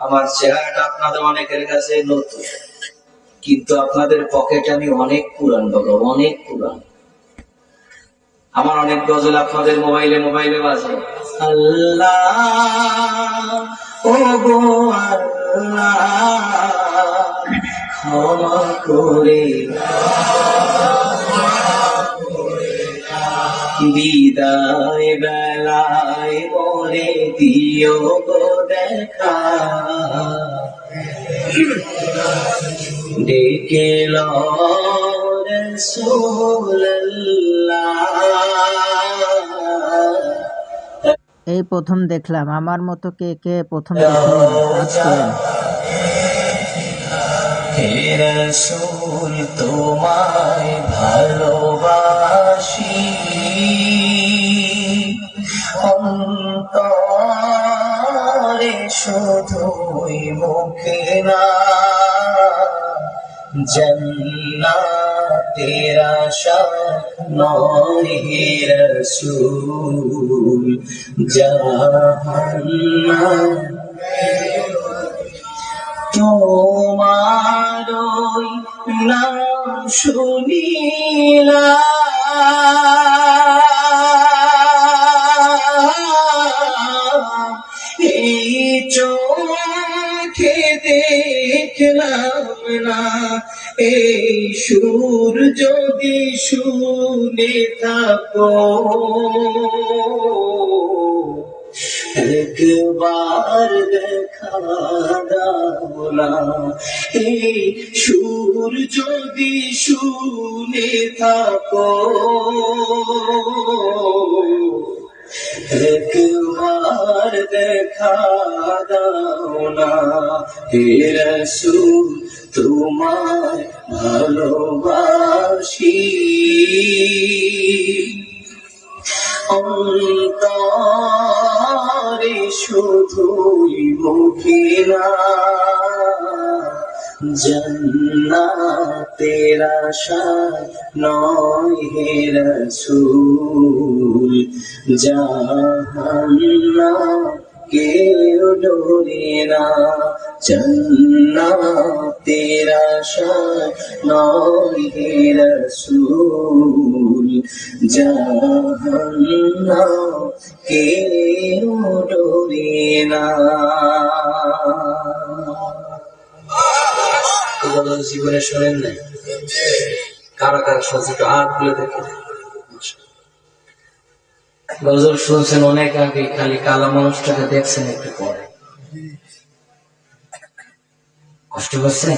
আমার চেহারাটা আপনাদের অনেকের কাছে নতুন, কিন্তু আপনাদের পকেটে আমি অনেক পুরান বাবা, অনেক পুরান। আমার অনেক গজল আপনাদের মোবাইলে মোবাইলে বাজে। আল্লাহ ও গো আল্লাহ ক্ষমা করে বিদায় বেলায় মরে দিও গো দেখা, ডেকে এই প্রথম দেখলাম। আমার মতো কে কে প্রথম দেখলেন কাজ করেন। হে রাসূল তোমায় ভালোবাসি, অন্তরে শুধুই মুখে না, জান্নাতের আশা নয় হে রাসূল, জাহান্নাম তোমারই নাম শুনিলাম, এই চোখে দেখলাম না, এই সুর যদি শুনে থাকো একবার দেখা দাও না, এই সুর যদি শুনে থাকো একবার দেখা দাও না, হে রাসূল তোমায় ভালোবাসি, অন্তরে শুধুই মুখে না, জান্নাতের আশা নয় হে রাসূল, জাহান্নাম কেউ ডোরে না, জান্নাতের আশা নয় হে রাসূল, জাহান্নাম কেউ ডোরে না। জীবনে শোনেন নাই? কারা কারা শুনছে একটু হাত তুলে দেখে। গজল শুনছেন অনেক আগে, খালি কালা মানুষটাকে দেখছেন একটু পরে। কষ্ট করছে?